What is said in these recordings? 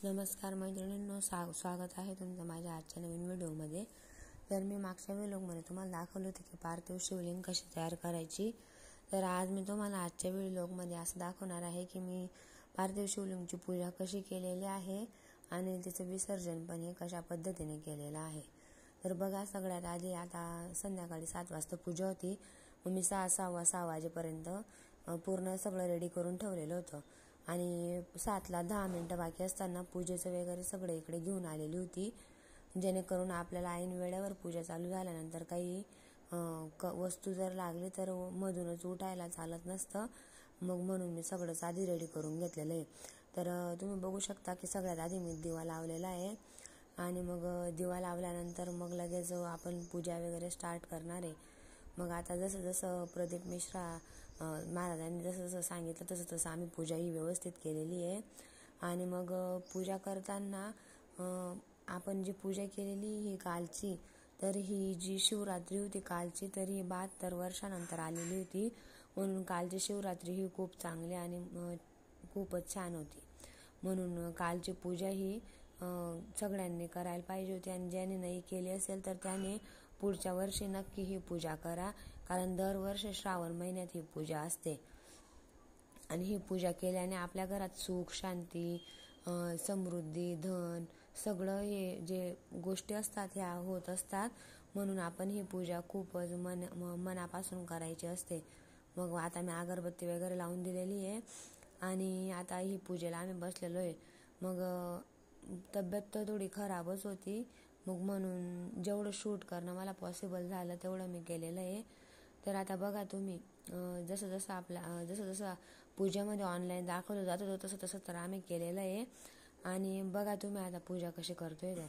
नमस्कार मैत्रिणींनो, स्वागत आहे तुमचं माझ्या आजच्या नवीन व्हिडिओमध्ये. तर मी मागच्या व्हिडिओमध्ये तुम्हाला दाखवलं होतं की पार्थिव शिवलिंग कशी तयार करायची. तर आज मी तुम्हाला आजच्या व्हिडिओमध्ये असं दाखवणार आहे की मी पार्थिव शिवलिंगची पूजा कशी केलेली आहे आणि तिचं विसर्जन पण हे कशा पद्धतीने केलेलं आहे. तर बघा, सगळ्यात आधी आता संध्याकाळी 7 वाजता पूजा होती. मग मी 6 वाजेपर्यंत पूर्ण सगळं रेडी करून ठेवलेलं होतं आणि 7ला 10 मिनटं बाकी असताना पूजेचं वगैरे सगळे इकडे घेऊन आलेली होती, जेणेकरून आपल्याला ऐन वेळेवर पूजा चालू झाल्यानंतर काही वस्तू जर लागली तर मधूनच उठायला चालत नसतं. मग म्हणून मी सगळंच आधी रेडी करून घेतलेलं आहे. तर तुम्ही बघू शकता की सगळ्यात आधी मी दिवा लावलेला आहे आणि मग दिवा लावल्यानंतर मग लगेच आपण पूजा वगैरे स्टार्ट करणार आहे. मग आता जसं जसं प्रदीप मिश्रा महाराजांनी जसं जसं सांगितलं तसं तसं आम्ही पूजा ही व्यवस्थित केलेली आहे. आणि मग पूजा करताना आपण जी पूजा केलेली ही कालची, तर ही जी शिवरात्री होती कालची, तर ही 72 वर्षानंतर आलेली होती. म्हणून कालची शिवरात्री ही खूप चांगली आणि खूपच छान होती. म्हणून कालची पूजा ही सगळ्यांनी करायला पाहिजे होती आणि ज्याने नाही केली असेल तर त्याने पुढच्या वर्षी नक्की ही पूजा करा, कारण दरवर्षी श्रावण महिन्यात ही पूजा असते. आणि ही पूजा केल्याने आपल्या घरात सुख, शांती, समृद्धी, धन सगळं हे जे गोष्टी असतात ह्या होत असतात. म्हणून आपण ही पूजा खूपच मनापासून करायची असते. मग आता मी अगरबत्ती वगैरे लावून दिलेली आहे आणि आता ही पूजेला आम्ही बसलेलो आहे. मग तब्येत तर थोडी खराबच होती, मग म्हणून जेवढं शूट करणं मला पॉसिबल झालं तेवढं मी केलेलं आहे. तर आता बघा तुम्ही, जसं जसं पूजेमध्ये ऑनलाईन दाखवलं जात होतं तसं तसं तर आम्ही केलेलं आहे. आणि बघा तुम्ही आता पूजा कशी करतोय. तर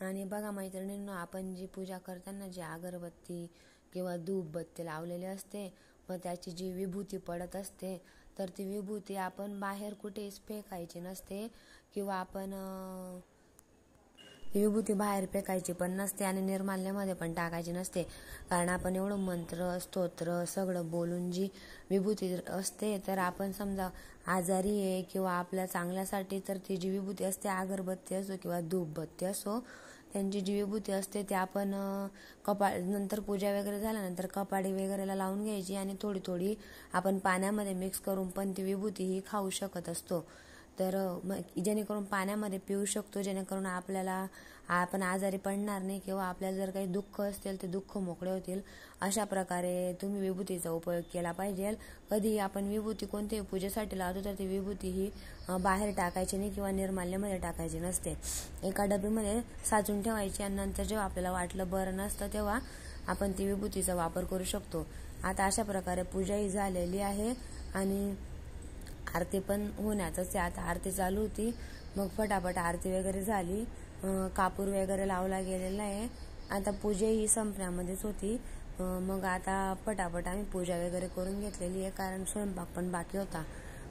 आणि बघा मैत्रिणींनो, आपण जी पूजा करताना जी अगरबत्ती किंवा धूपबत्ती लावलेली असते व त्याची जी विभूती पडत असते, तर ती विभूती आपण बाहेर कुठेच फेकायची नसते किंवा आपण विभूती बाहेर फेकायची पण नसते आणि निर्माल्यामध्ये पण टाकायची नसते. कारण आपण एवढं मंत्र स्तोत्र सगळं बोलून जी विभूती असते, तर आपण समजा आजारी आहे किंवा आपल्या चांगल्यासाठी तर ती जी विभूती असते, अगरबत्ती असो किंवा धूपबत्ती असो, त्यांची जी विभूती असते ते आपण नंतर पूजा वगैरे झाल्यानंतर कपाडी वगैरेला लावून घ्यायची आणि थोडी थोडी आपण पाण्यामध्ये मिक्स करून पण ती विभूती ही खाऊ शकत असतो. तर जेणेकरून पाण्यामध्ये पिऊ शकतो, जेणेकरून आपण आजारी पडणार नाही किंवा आपल्याला जर काही दुःख असतील ते दुःख मोकळे होतील. अशा प्रकारे तुम्ही विभूतीचा उपयोग केला पाहिजे. कधी आपण विभूती कोणत्याही पूजेसाठी लावतो तर ती विभूती ही बाहेर टाकायची नाही किंवा निर्माल्यामध्ये टाकायची नसते. एका डबीमध्ये साचून ठेवायची आणि नंतर जेव्हा आपल्याला वाटलं बरं नसतं तेव्हा आपण ती विभूतीचा वापर करू शकतो. आता अशा प्रकारे पूजा ही झालेली आहे आणि आरती पण होण्याचंच आहे. आता आरती चालू होती, मग फटाफट आरती वगैरे झाली, कापूर वगैरे लावला गेलेला आहे. आता पूजा ही संपण्यामध्येच होती. मग आता फटाफट आम्ही पूजा वगैरे करून घेतलेली आहे, कारण स्वयंपाक पण बाकी होता.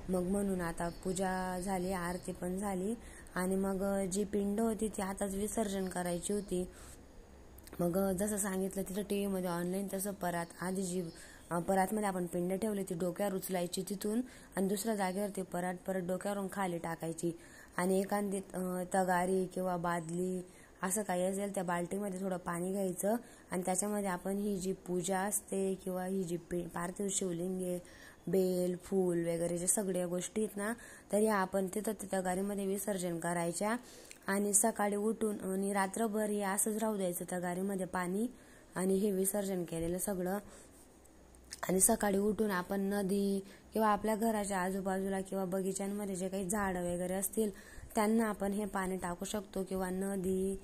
मग म्हणून आता पूजा झाली, आरती पण झाली आणि मग जी पिंड होती ती आताच विसर्जन करायची होती. मग जसं सांगितलं तिथं TV मध्ये ऑनलाईन, तसं परातमध्ये आपण पिंड ठेवली ती डोक्यावर उचलायची तिथून आणि दुसऱ्या जागेवरती परत डोक्यावरून खाली टाकायची आणि एखादी तगारी किंवा बादली असं काही असेल त्या बाल्टीमध्ये थोडं पाणी घ्यायचं आणि त्याच्यामध्ये आपण ही जी पूजा असते किंवा ही जी पार्थिव शिवलिंग आहे, बेल फूल वगैरे जे सगळ्या गोष्टी आहेत ना, तर या आपण तिथं त्या तगारीमध्ये विसर्जन करायच्या आणि सकाळी उठून आणि रात्रभर हे असंच राहू द्यायचं तगारीमध्ये पाणी आणि हे विसर्जन केलेलं सगळं. आणि सकाळी उठून आपण नदी किंवा आपल्या घराच्या आजूबाजूला किंवा बगीच्यांमध्ये जे काही झाडं वगैरे असतील त्यांना आपण हे पाणी टाकू शकतो किंवा नदी,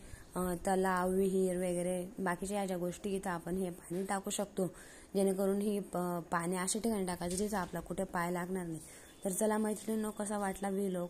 तलाव, विहीर वगैरे बाकीच्या ज्या गोष्टी इथं आपण हे पाणी टाकू शकतो, जेणेकरून ही पाणी अशा ठिकाणी टाकायचं जिथं आपला कुठे पाय लागणार नाही. तर चला मैत्रिणींनो, कसा वाटला व्हिडिओ